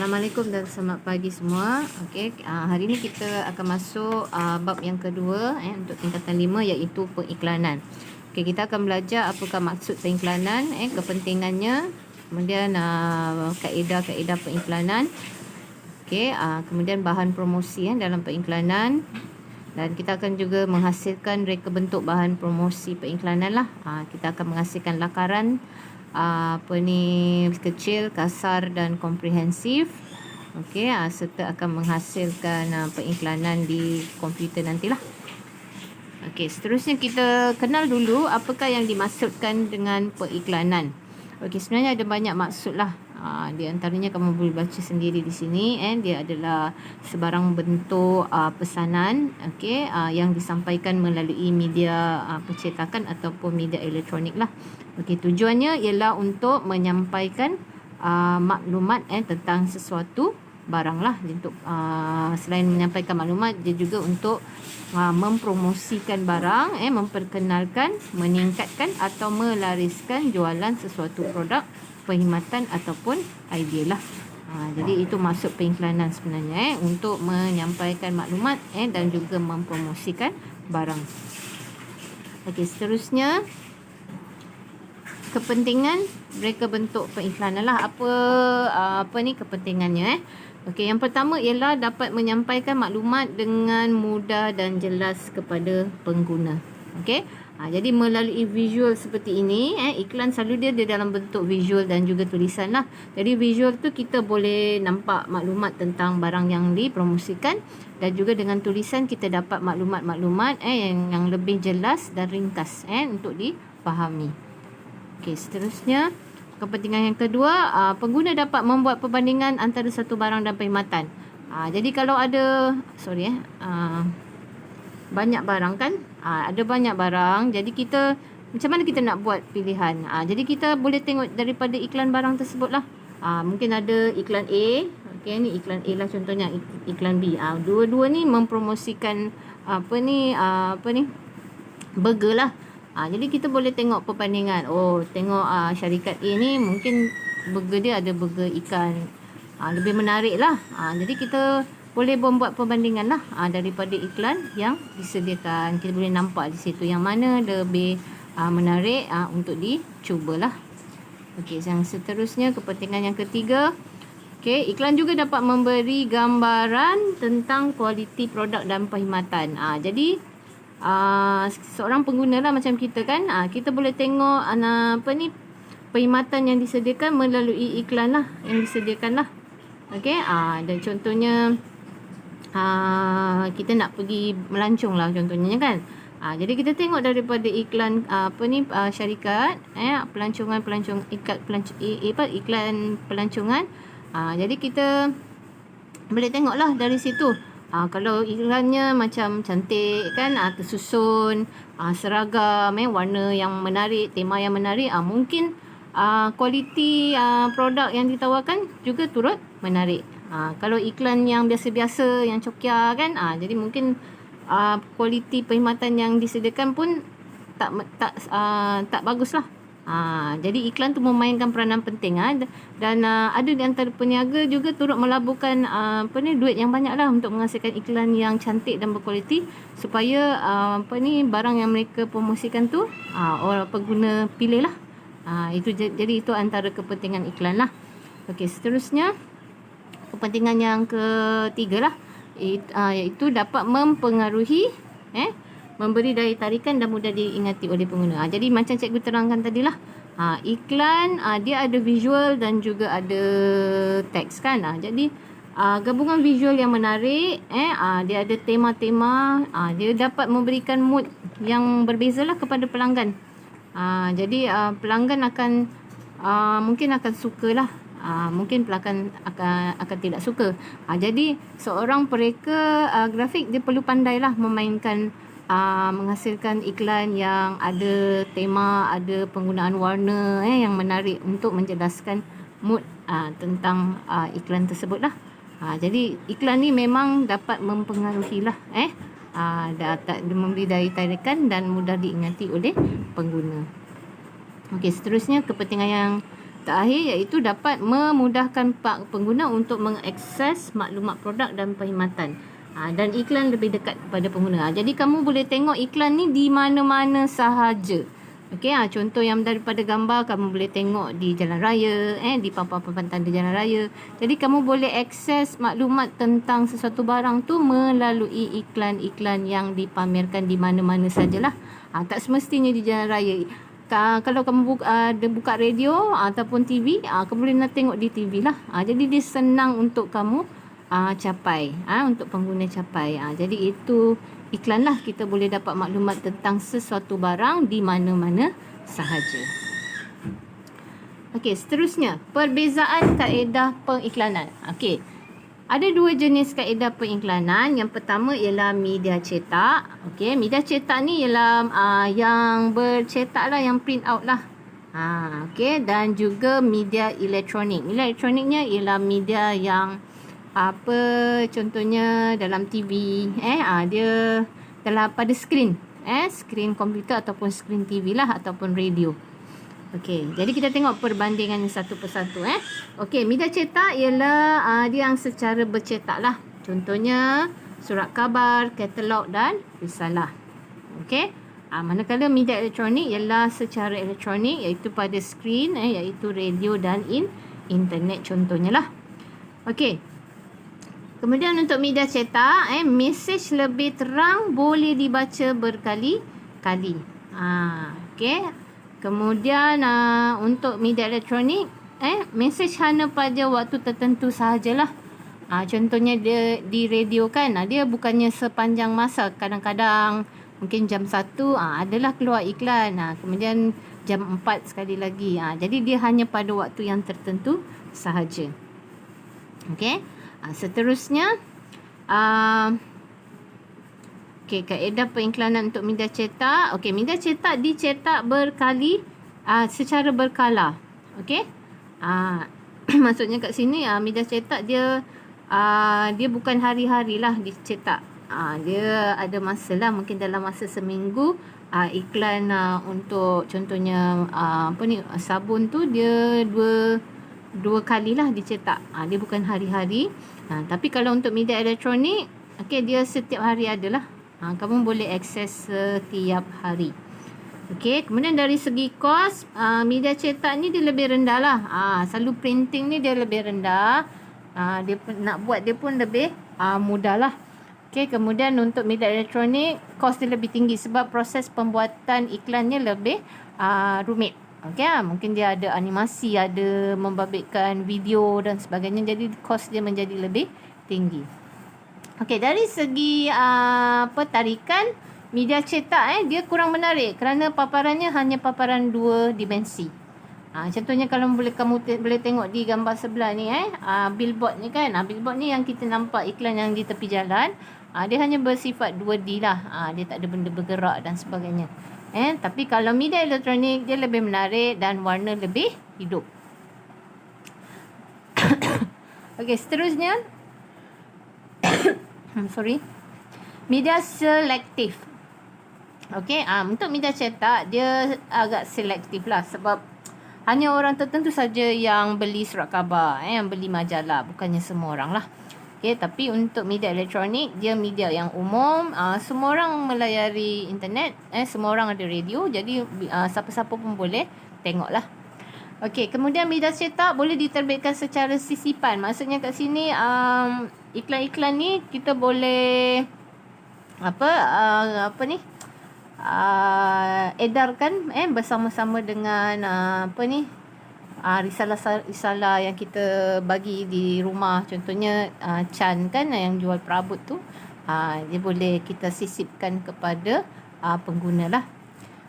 Assalamualaikum dan selamat pagi semua. Okey, hari ini kita akan masuk bab yang kedua untuk tingkatan 5 iaitu pengiklanan. Okey, kita akan belajar apakah maksud pengiklanan, kepentingannya, kemudian kaedah-kaedah pengiklanan. Okey, kemudian bahan promosi dalam pengiklanan, dan kita akan juga menghasilkan reka bentuk bahan promosi pengiklanan lah. Kita akan menghasilkan lakaran kecil, kasar dan komprehensif. Okey, serta akan menghasilkan pengiklanan di komputer nantilah. Okey, seterusnya kita kenal dulu apakah yang dimaksudkan dengan pengiklanan. Okey, sebenarnya ada banyak maksud lah. Di antaranya kamu boleh baca sendiri di sini, dia adalah sebarang bentuk pesanan yang disampaikan melalui media percetakan ataupun media elektronik lah. Okey, tujuannya ialah untuk menyampaikan maklumat tentang sesuatu barang lah. Untuk selain menyampaikan maklumat, dia juga untuk mempromosikan barang, memperkenalkan, meningkatkan atau melariskan jualan sesuatu produk, perkhidmatan ataupun idea lah. Jadi itu maksud pengiklanan sebenarnya, untuk menyampaikan maklumat dan juga mempromosikan barang. Okey, seterusnya kepentingan reka bentuk pengiklanan lah. Apa ni kepentingannya? Okey, yang pertama ialah dapat menyampaikan maklumat dengan mudah dan jelas kepada pengguna. Okey, jadi melalui visual seperti ini, iklan selalu dia dalam bentuk visual dan juga tulisan lah. Jadi visual tu kita boleh nampak maklumat tentang barang yang dipromosikan, dan juga dengan tulisan kita dapat maklumat-maklumat yang lebih jelas dan ringkas untuk dipahami. Okey, seterusnya kepentingan yang kedua, pengguna dapat membuat perbandingan antara satu barang dan perkhidmatan. Jadi kalau ada banyak barang kan, ada banyak barang, jadi kita macam mana kita nak buat pilihan? Jadi kita boleh tengok daripada iklan barang tersebut lah. Mungkin ada iklan A, okey, ni iklan A lah contohnya, iklan B. Dua-dua ni mempromosikan burger lah. Jadi kita boleh tengok perbandingan. Tengok syarikat A ni mungkin burger dia ada burger ikan, lebih menarik lah. Jadi kita boleh membuat perbandingan lah daripada iklan yang disediakan. Kita boleh nampak di situ yang mana lebih menarik untuk dicubalah. Okey, yang seterusnya kepentingan yang ketiga. Okey, iklan juga dapat memberi gambaran tentang kualiti produk dan perkhidmatan. Jadi seorang pengguna lah macam kita kan, kita boleh tengok perkhidmatan yang disediakan melalui iklan lah yang disediakan lah. Okey, dan contohnya kita nak pergi melancong lah contohnya kan. Jadi kita tengok daripada iklan syarikat iklan pelancongan. Jadi kita boleh tengok lah dari situ. Kalau iklannya macam cantik kan, tersusun, seragam, warna yang menarik, tema yang menarik, mungkin kualiti produk yang ditawarkan juga turut menarik. Kalau iklan yang biasa-biasa, yang cokia kan, jadi mungkin kualiti perkhidmatan yang disediakan pun tak bagus lah. Jadi iklan tu memainkan peranan penting, dan ada di antara peniaga juga turut melaburkan duit yang banyak lah untuk menghasilkan iklan yang cantik dan berkualiti, supaya barang yang mereka promosikan tu orang pengguna pilih lah. Jadi itu antara kepentingan iklan lah. Okey, seterusnya kepentingan yang ketiga lah, iaitu dapat mempengaruhi, memberi daya tarikan dan mudah diingati oleh pengguna. Jadi macam cikgu terangkan tadi lah, iklan dia ada visual dan juga ada teks kan. Jadi gabungan visual yang menarik, dia ada tema-tema, dia dapat memberikan mood yang berbeza lah kepada pelanggan. Jadi pelanggan akan mungkin akan suka lah, mungkin pelanggan akan tidak suka. Jadi seorang pereka grafik dia perlu pandai lah memainkan, menghasilkan iklan yang ada tema, ada penggunaan warna yang menarik untuk menjelaskan mood tentang iklan tersebut lah. Jadi iklan ni memang dapat mempengaruhi lah, dapat memberi daya tarikan dan mudah diingati oleh pengguna. Okey, seterusnya kepentingan yang terakhir iaitu dapat memudahkan pengguna untuk mengakses maklumat produk dan perkhidmatan. Dan iklan lebih dekat kepada pengguna. Jadi kamu boleh tengok iklan ni di mana-mana sahaja. Okey, contoh yang daripada gambar kamu boleh tengok di jalan raya, di papan-papan tanda jalan raya. Jadi kamu boleh akses maklumat tentang sesuatu barang tu melalui iklan-iklan yang dipamerkan di mana-mana sajalah. Tak semestinya di jalan raya. Kalau kamu buka radio ataupun TV, kamu boleh nak tengok di TV lah. Jadi dia senang untuk kamu capai, untuk pengguna capai. Jadi itu iklan lah, kita boleh dapat maklumat tentang sesuatu barang di mana-mana sahaja. Okey, seterusnya perbezaan kaedah pengiklanan. Okey, ada dua jenis kaedah pengiklanan. Yang pertama ialah media cetak. Okey, media cetak ni ialah yang bercetak lah, yang print out lah. Okey, dan juga media elektronik. Media elektroniknya ialah media yang contohnya dalam TV, dia dalam pada skrin, skrin komputer ataupun skrin TV lah, ataupun radio. Okey, jadi kita tengok perbandingan satu persatu. Okey, media cetak ialah dia yang secara bercetak lah. Contohnya surat khabar, katalog dan risalah. Okey, manakala media elektronik ialah secara elektronik, iaitu pada skrin, iaitu radio dan internet contohnya lah. Okey. Kemudian untuk media cetak, mesej lebih terang, boleh dibaca berkali-kali. Okey. Kemudian untuk media elektronik, mesej hanya pada waktu tertentu sahajalah. Contohnya dia di radio kan, dia bukannya sepanjang masa. Kadang-kadang mungkin jam 1 adalah keluar iklan. Kemudian jam 4 sekali lagi. Jadi dia hanya pada waktu yang tertentu sahaja. Okey. Seterusnya, kaedah pengiklanan untuk media cetak. Okey, media cetak dicetak secara berkala. Okey, maksudnya kat sini media cetak dia bukan hari-hari lah dicetak. Dia ada masa lah, mungkin dalam masa seminggu. Iklan untuk contohnya sabun tu dia dua kali lah dicetak. Dia bukan hari-hari. Tapi kalau untuk media elektronik, dia setiap hari adalah. Kamu boleh akses setiap hari. Okey, kemudian dari segi kos, media cetak ni dia lebih rendah lah. Selalu printing ni dia lebih rendah. Dia nak buat dia pun lebih mudah lah. Okey, kemudian untuk media elektronik, kos dia lebih tinggi sebab proses pembuatan iklannya lebih rumit. Okey, mungkin dia ada animasi, ada membabitkan video dan sebagainya. Jadi kos dia menjadi lebih tinggi. Okey, dari segi tarikan, media cetak dia kurang menarik kerana paparannya hanya paparan 2 dimensi. Contohnya kalau kamu boleh tengok di gambar sebelah ni, billboard ni kan. Billboard ni yang kita nampak iklan yang di tepi jalan. Dia hanya bersifat 2D lah. Dia tak ada benda bergerak dan sebagainya. Tapi kalau media elektronik dia lebih menarik dan warna lebih hidup. Okey, seterusnya media selektif. Okey, untuk media cetak dia agak selektif lah sebab hanya orang tertentu saja yang beli surat khabar, yang beli majalah, bukannya semua orang lah. Okey, tapi untuk media elektronik dia media yang umum, semua orang melayari internet, semua orang ada radio, jadi siapa-siapa pun boleh tengoklah. Okey, kemudian media cetak boleh diterbitkan secara sisipan. Maksudnya kat sini iklan-iklan ni kita boleh edarkan bersama-sama dengan risalah-risalah yang kita bagi di rumah. Contohnya Chan kan yang jual perabot tu, dia boleh kita sisipkan kepada pengguna lah.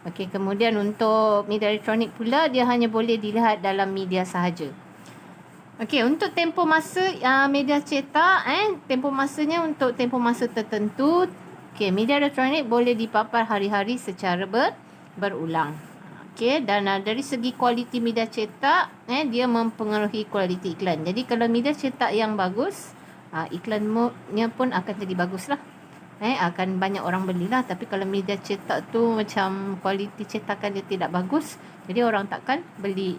Okey, kemudian untuk media elektronik pula dia hanya boleh dilihat dalam media sahaja. Okey, untuk tempoh masa media cetak, tempoh masanya untuk tempoh masa tertentu. Okey, media elektronik boleh dipapar hari-hari secara berulang. Okey, dan dari segi kualiti media cetak, dia mempengaruhi kualiti iklan. Jadi kalau media cetak yang bagus, iklannya pun akan jadi baguslah. akan banyak orang belilah. Tapi kalau media cetak tu macam kualiti cetakan dia tidak bagus, jadi orang takkan beli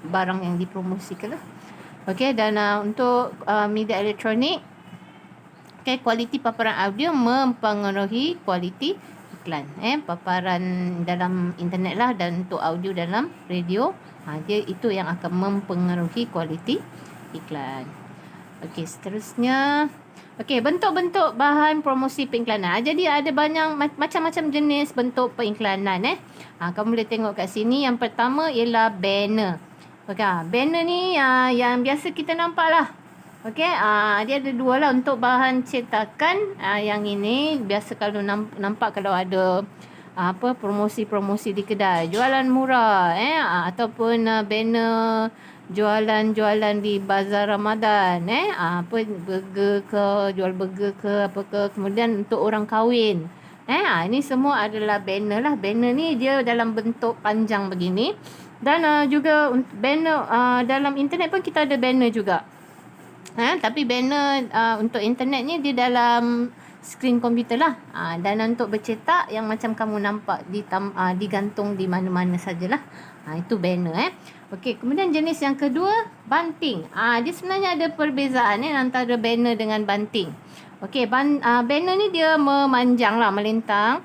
barang yang dipromosikan lah. Okey, dan untuk media elektronik, kualiti paparan audio mempengaruhi kualiti iklan. Paparan dalam internet lah, dan untuk audio dalam radio, dia itu yang akan mempengaruhi kualiti iklan. Okey, seterusnya. Okey, bentuk-bentuk bahan promosi periklanan. Jadi ada banyak macam-macam jenis bentuk periklanan. Kamu boleh tengok kat sini. Yang pertama ialah banner. Okey, banner ni yang biasa kita nampak lah. Okey, dia ada dua lah untuk bahan cetakan. Yang ini biasa kalau nampak kalau ada promosi-promosi di kedai, jualan murah, ataupun banner jualan-jualan di bazar Ramadan, burger ke, jual burger ke, apa ke. Kemudian untuk orang kahwin, ini semua adalah banner lah. Banner ni dia dalam bentuk panjang begini. Dan juga banner dalam internet pun kita ada banner juga. Tapi banner untuk internet ni dia dalam skrin komputer lah. Dan untuk bercetak yang macam kamu nampak digantung di mana-mana sajalah. Itu banner. Okey, kemudian jenis yang kedua, banting. Dia sebenarnya ada perbezaan antara banner dengan banting. Okey, banner ni dia memanjang lah, melintang.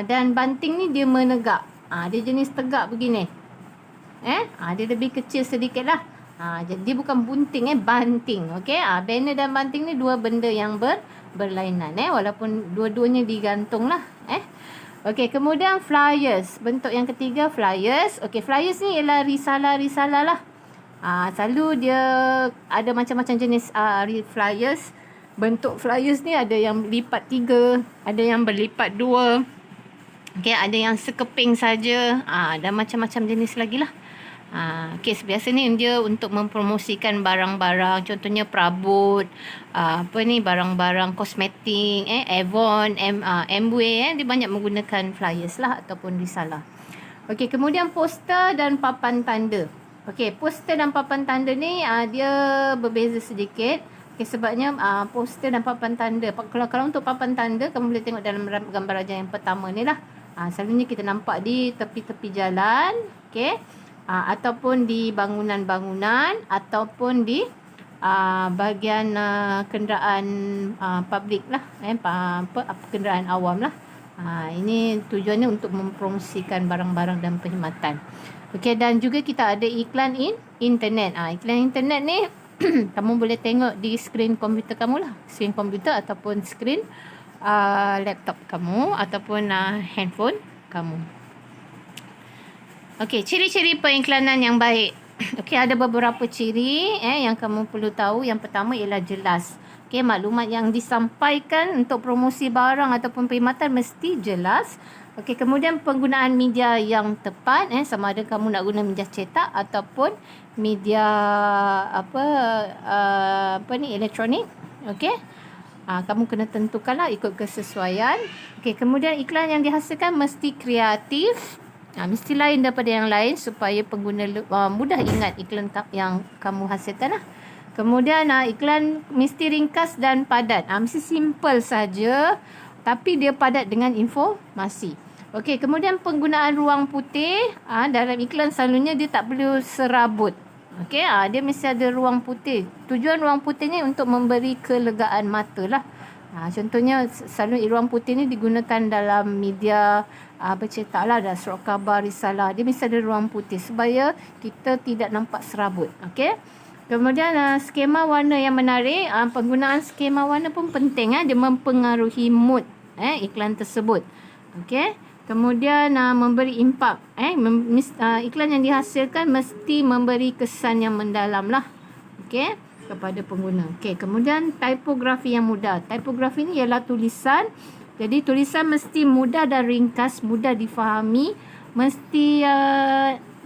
Dan banting ni dia menegak. Dia jenis tegak begini. Dia lebih kecil sedikit lah. Jadi dia bukan bunting, banting. Okey, banner dan banting ni dua benda yang berlainan. Walaupun dua-duanya digantung lah. Okey, kemudian flyers. Bentuk yang ketiga, flyers. Okey, flyers ni ialah risalah-risalah lah. Selalu dia ada macam-macam jenis flyers. Bentuk flyers ni ada yang lipat 3, ada yang berlipat 2. Okey, ada yang sekeping saja. Dan macam-macam jenis lagi lah. Okey, biasa ni dia untuk mempromosikan barang-barang, contohnya perabot, barang-barang kosmetik, Avon, Amway, dia banyak menggunakan flyers lah ataupun risalah. Okey, kemudian poster dan papan tanda. Okey, poster dan papan tanda ni dia berbeza sedikit. Okey, sebabnya poster dan papan tanda, kalau untuk papan tanda kamu boleh tengok dalam gambar raja yang pertama ni lah. Selalunya kita nampak di tepi-tepi jalan, okey, ataupun di bangunan-bangunan, ataupun di bahagian kenderaan publik lah, kenderaan awam lah. Ini tujuannya untuk mempromosikan barang-barang dan perkhidmatan. Okey, dan juga kita ada iklan internet. Iklan internet ni kamu boleh tengok di skrin komputer kamu lah, skrin komputer ataupun skrin laptop kamu ataupun handphone kamu. Okey, ciri-ciri periklanan yang baik. Okey, ada beberapa ciri yang kamu perlu tahu. Yang pertama ialah jelas. Okey, maklumat yang disampaikan untuk promosi barang ataupun perkhidmatan mesti jelas. Okey, kemudian penggunaan media yang tepat, sama ada kamu nak guna media cetak ataupun media elektronik. Okey. Kamu kena tentukanlah ikut kesesuaian. Okey, kemudian iklan yang dihasilkan mesti kreatif. Mesti lain daripada yang lain supaya pengguna mudah ingat iklan yang kamu hasilkan lah. Kemudian iklan mesti ringkas dan padat. Mesti simple saja tapi dia padat dengan informasi. Okey, kemudian penggunaan ruang putih. Dalam iklan selalunya dia tak perlu serabut. Okey, dia mesti ada ruang putih. Tujuan ruang putih ni untuk memberi kelegaan mata lah. Contohnya selalu ruang putih ni digunakan dalam media bercetak lah, dan surat khabar, risalah. Dia mesti ada ruang putih supaya kita tidak nampak serabut. Okey. Kemudian skema warna yang menarik. Penggunaan skema warna pun penting. Dia mempengaruhi mood iklan tersebut. Okey. Kemudian memberi impak. Iklan yang dihasilkan mesti memberi kesan yang mendalam lah. Okey, kepada pengguna. Okey, kemudian tipografi yang mudah. Tipografi ni ialah tulisan. Jadi tulisan mesti mudah dan ringkas, mudah difahami. Mesti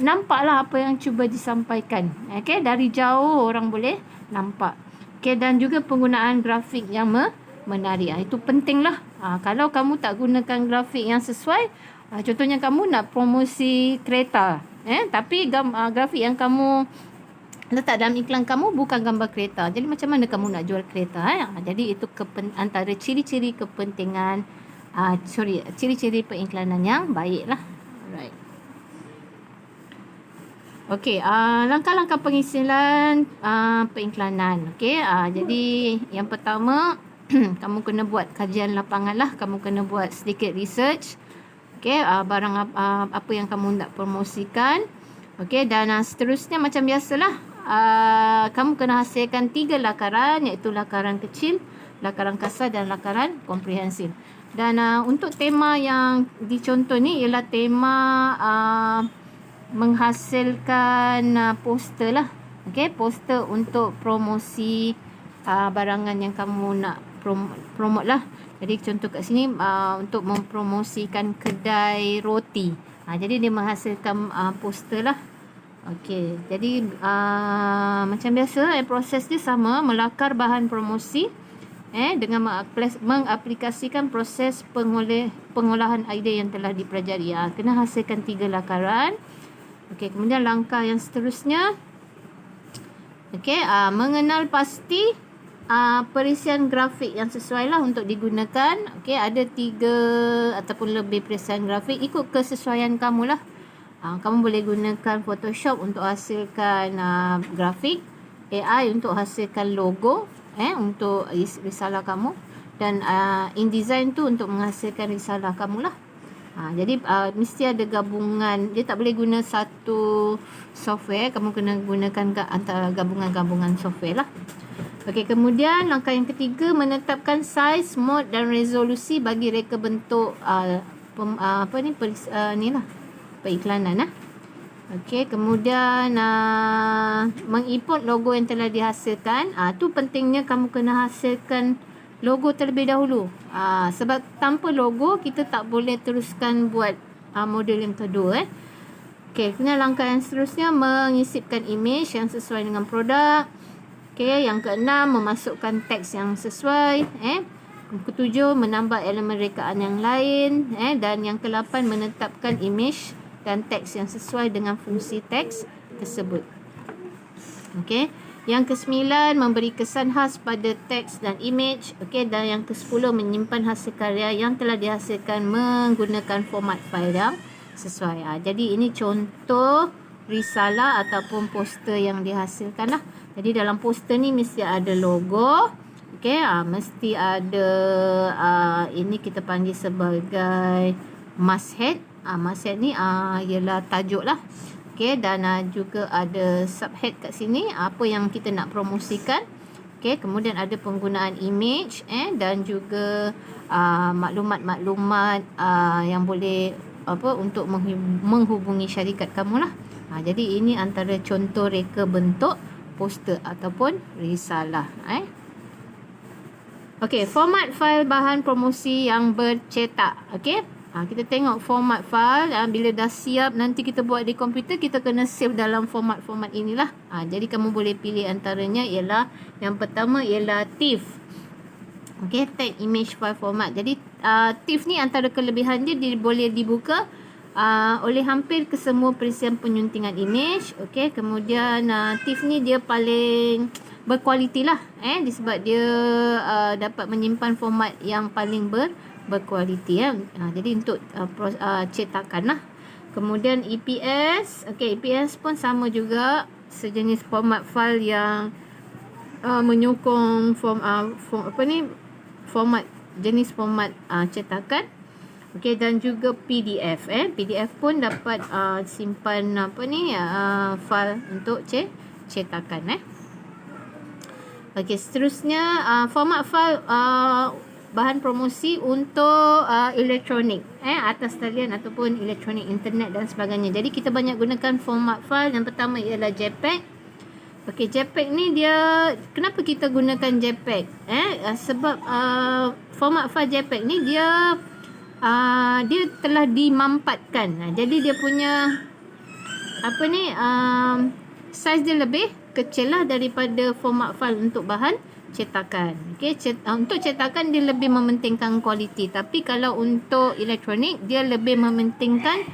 nampaklah apa yang cuba disampaikan. Okey, dari jauh orang boleh nampak. Okey, dan juga penggunaan grafik yang menarik. Itu pentinglah. Kalau kamu tak gunakan grafik yang sesuai, contohnya kamu nak promosi kereta, tapi grafik yang kamu letak dalam iklan kamu bukan gambar kereta. Jadi macam mana kamu nak jual kereta? Jadi itu antara ciri-ciri kepentingan, ciri-ciri periklanan yang baik lah. Alright. Okey, langkah-langkah pengisian periklanan. Okey, jadi yang pertama kamu kena buat kajian lapangan lah. Kamu kena buat sedikit research. Okey, barang apa yang kamu nak promosikan. Okey, dan seterusnya macam biasalah. Kamu kena hasilkan 3 lakaran, iaitu lakaran kecil, lakaran kasar dan lakaran komprehensif. Dan untuk tema yang dicontoh ni ialah tema menghasilkan poster lah. Okey, poster untuk promosi barangan yang kamu nak promote lah. Jadi contoh kat sini untuk mempromosikan kedai roti. Jadi dia menghasilkan poster lah. Okey, jadi macam biasa proses dia sama, melakar bahan promosi dengan mengaplikasikan proses pengolahan idea yang telah dipelajari. Kena hasilkan 3 lakaran. Okey, kemudian langkah yang seterusnya, okey, mengenal pasti perisian grafik yang sesuai lah untuk digunakan. Okey, ada 3 ataupun lebih perisian grafik, ikut kesesuaian kamu lah. Kamu boleh gunakan Photoshop untuk hasilkan grafik, AI untuk hasilkan logo untuk risalah kamu, dan InDesign tu untuk menghasilkan risalah kamu lah. Jadi mesti ada gabungan. Dia tak boleh guna satu software. Kamu kena gunakan antara gabungan-gabungan software lah. Okey, kemudian langkah yang ketiga, menetapkan saiz, mode dan resolusi bagi reka bentuk periklanan. Okey, kemudian mengimport logo yang telah dihasilkan. Tu pentingnya kamu kena hasilkan logo terlebih dahulu. Sebab tanpa logo kita tak boleh teruskan buat model yang kedua. Okey, kemudian langkah yang seterusnya, mengisipkan imej yang sesuai dengan produk. Okey, yang keenam, memasukkan teks yang sesuai. Yang ketujuh, menambah elemen rekaan yang lain. Dan yang ke-8, menetapkan imej dan teks yang sesuai dengan fungsi teks tersebut. Okey. Yang ke-9, memberi kesan khas pada teks dan imej. Okey, dan yang ke-10, menyimpan hasil karya yang telah dihasilkan menggunakan format file yang sesuai. Jadi ini contoh risalah ataupun poster yang dihasilkan lah. Jadi dalam poster ni mesti ada logo. Okey, mesti ada ini kita panggil sebagai masthead. Masthead ni ialah tajuk lah. Okey, dan juga ada subhead kat sini, apa yang kita nak promosikan. Okey, kemudian ada penggunaan image dan juga maklumat-maklumat yang boleh untuk menghubungi syarikat kamu lah. Jadi ini antara contoh reka bentuk poster ataupun risalah. Okey, format fail bahan promosi yang bercetak. Okey, kita tengok format file. Bila dah siap nanti kita buat di komputer, kita kena save dalam format-format inilah. Jadi kamu boleh pilih antaranya ialah, yang pertama ialah TIFF. Okey, tag image file format. Jadi TIFF ni antara kelebihan dia boleh dibuka oleh hampir kesemua perisian penyuntingan image. Okey, kemudian TIFF ni dia paling berkualiti lah. Disebab dia dapat menyimpan format yang paling berkualiti. Jadi untuk cetakan lah. Kemudian EPS. Okey, EPS pun sama juga, sejenis format file yang menyokong format jenis format cetakan. Okey, dan juga PDF. PDF pun dapat simpan file untuk cetakan. Okey, seterusnya format file bahan promosi untuk elektronik, atas talian ataupun elektronik, internet dan sebagainya. Jadi kita banyak gunakan format file. Yang pertama ialah JPEG. Okey, JPEG ni dia, kenapa kita gunakan JPEG? Sebab format file JPEG ni dia telah dimampatkan. Jadi dia punya saiz dia lebih kecil lah daripada format file untuk bahan cetakan. Okey, untuk cetakan dia lebih mementingkan kualiti, tapi kalau untuk elektronik dia lebih mementingkan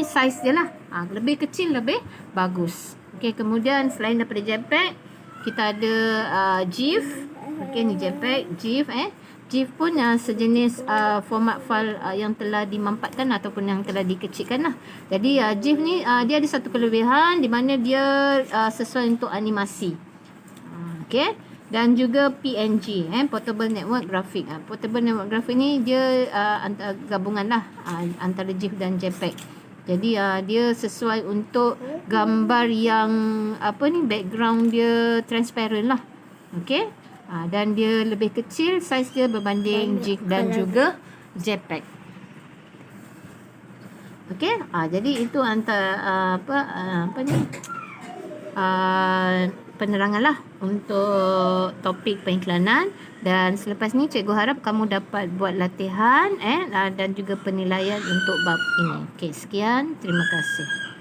saiz dia lah. Lebih kecil lebih bagus. Okey. Okey, kemudian selain daripada JPEG, kita ada GIF. Okey, ni JPEG, GIF GIF pun sejenis format file yang telah dimampatkan ataupun yang telah dikecilkan lah. Jadi GIF ni dia ada satu kelebihan di mana dia sesuai untuk animasi. Okey, dan juga PNG, Portable Network Graphic. Portable Network Graphic ni dia gabungan lah antara GIF dan JPEG. Jadi dia sesuai untuk gambar yang background dia transparent lah. Okey. Dan dia lebih kecil saiz dia berbanding GIF dan juga JPEG. Okey. Jadi itu antara penerangan lah untuk topik pengiklanan. Dan selepas ni cikgu harap kamu dapat buat latihan dan juga penilaian untuk bab ini. Okey, sekian. Terima kasih.